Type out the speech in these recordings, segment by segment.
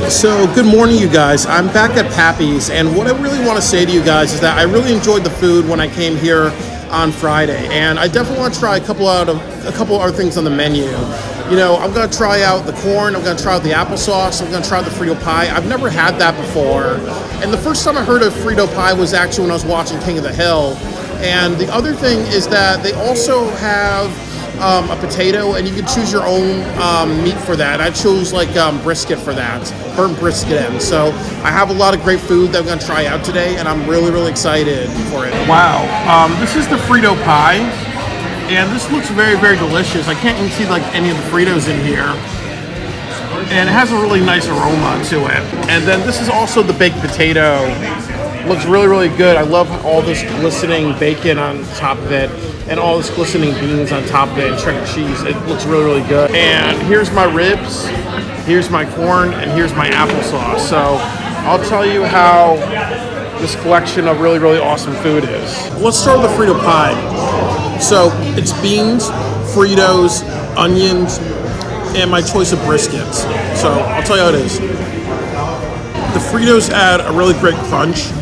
So good morning, you guys. I'm back at Pappy's, and what I really want to say to you guys is that I really enjoyed the food when I came here on Friday, and I definitely want to try a couple other things on the menu. You know, I'm gonna try out the corn. I'm gonna try out the applesauce. I'm gonna try out the Frito pie. I've never had that before, and the first time I heard of Frito pie was actually when I was watching King of the Hill. And the other thing is that they also have a potato, and you can choose your own meat for that. I chose like brisket for that, burnt brisket end. So I have a lot of great food that I'm going to try out today, and I'm really excited for it. Wow, this is the Frito pie, and this looks very delicious. I can't even see like any of the Fritos in here, and it has a really nice aroma to it. And then this is also the baked potato. Looks really good. I love all this glistening bacon on top of it, and all this glistening beans on top of it, and shredded cheese. It looks really good. And here's my ribs, here's my corn, and here's my applesauce. So I'll tell you how this collection of really awesome food is. Let's start with the Frito pie. So it's beans, Fritos, onions, and my choice of briskets. So I'll tell you how it is. The Fritos add a really great crunch.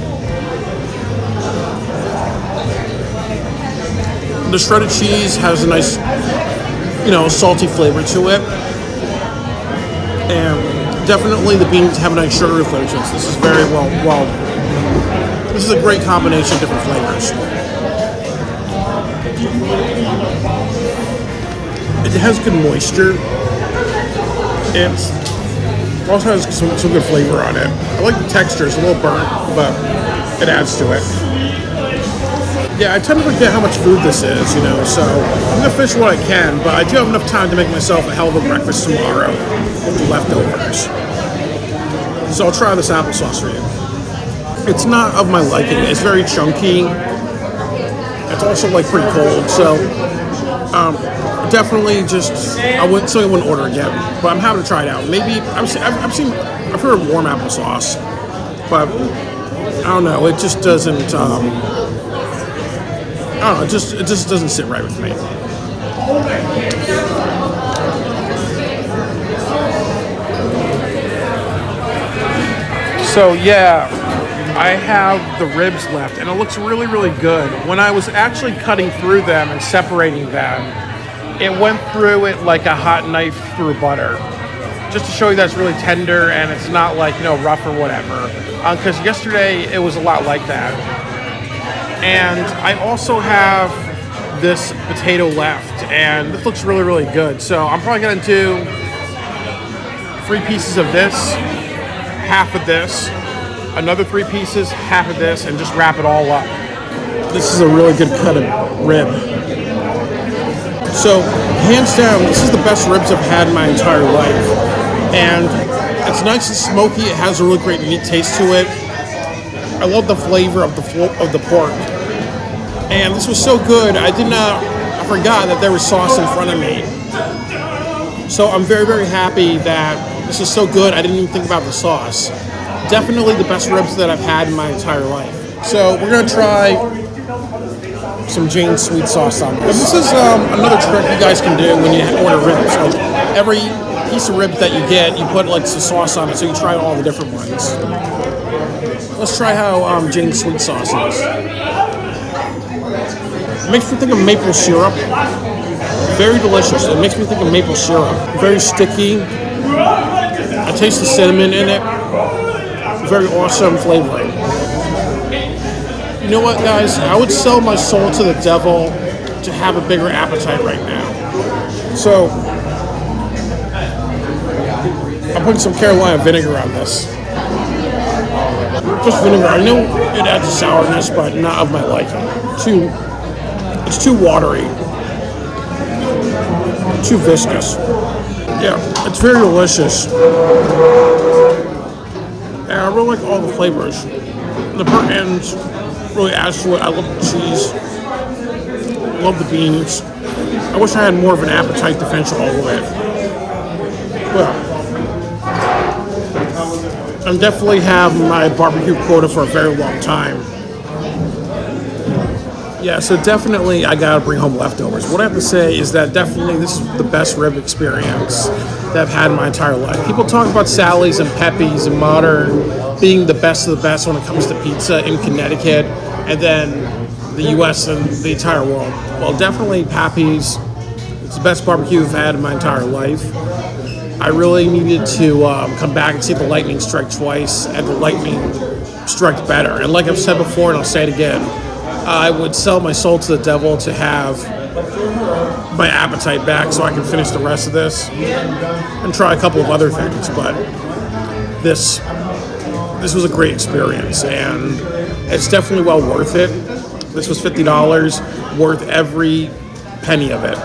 The shredded cheese has a nice, salty flavor to it. And definitely the beans have a nice sugary flavor to it. This is very well. This is a great combination of different flavors. It has good moisture. It also has some good flavor on it. I like the texture. It's a little burnt, but it adds to it. Yeah, I tend to forget how much food this is, so I'm going to finish what I can, but I do have enough time to make myself a hell of a breakfast tomorrow with the leftovers. So I'll try this applesauce for you. It's not of my liking. It's very chunky. It's also pretty cold, so definitely I wouldn't order again, but I'm happy to try it out. Maybe I've heard of warm applesauce, but I don't know. It just doesn't. I don't know, it just doesn't sit right with me. So yeah, I have the ribs left, and it looks really good. When I was actually cutting through them and separating them, it went through it like a hot knife through butter. Just to show you that it's really tender and it's not rough or whatever. Because yesterday it was a lot like that. And I also have this potato left, and this looks really good. So I'm probably gonna do 3 pieces of this, half of this, another 3 pieces, half of this, and just wrap it all up. This is a really good cut of rib. So hands down, this is the best ribs I've had in my entire life. And it's nice and smoky. It has a really great meat taste to it. I love the flavor of the pork. And this was so good, I forgot that there was sauce in front of me. So I'm very happy that this is so good, I didn't even think about the sauce. Definitely the best ribs that I've had in my entire life. So we're gonna try some Jane's sweet sauce on this. This is another trick you guys can do when you order ribs. Like every piece of ribs that you get, you put some sauce on it, so you try all the different ones. Let's try how Jane's sweet sauce is. It makes me think of maple syrup. Very delicious. It makes me think of maple syrup. Very sticky. I taste the cinnamon in it. Very awesome flavoring. You know what, guys? I would sell my soul to the devil to have a bigger appetite right now. So I'm putting some Carolina vinegar on this. Just vinegar. I know it adds a sourness, but not of my liking. It's too watery. Too viscous. Yeah, it's very delicious. And I really like all the flavors. The burnt ends really adds to it. I love the cheese. I love the beans. I wish I had more of an appetite to finish all of it. Well, I definitely have my barbecue quota for a very long time. Yeah, so definitely I gotta bring home leftovers. What I have to say is that definitely this is the best rib experience that I've had in my entire life. People talk about Sally's and Pepe's and Modern being the best of the best when it comes to pizza in Connecticut, and then the U.S. and the entire world. Well, definitely Pappy's. It's the best barbecue I've had in my entire life. I really needed to come back and see the lightning strike twice, and the lightning strike better. And like I've said before, and I'll say it again, I would sell my soul to the devil to have my appetite back so I can finish the rest of this and try a couple of other things. But this was a great experience, and it's definitely well worth it. This was $50, worth every penny of it.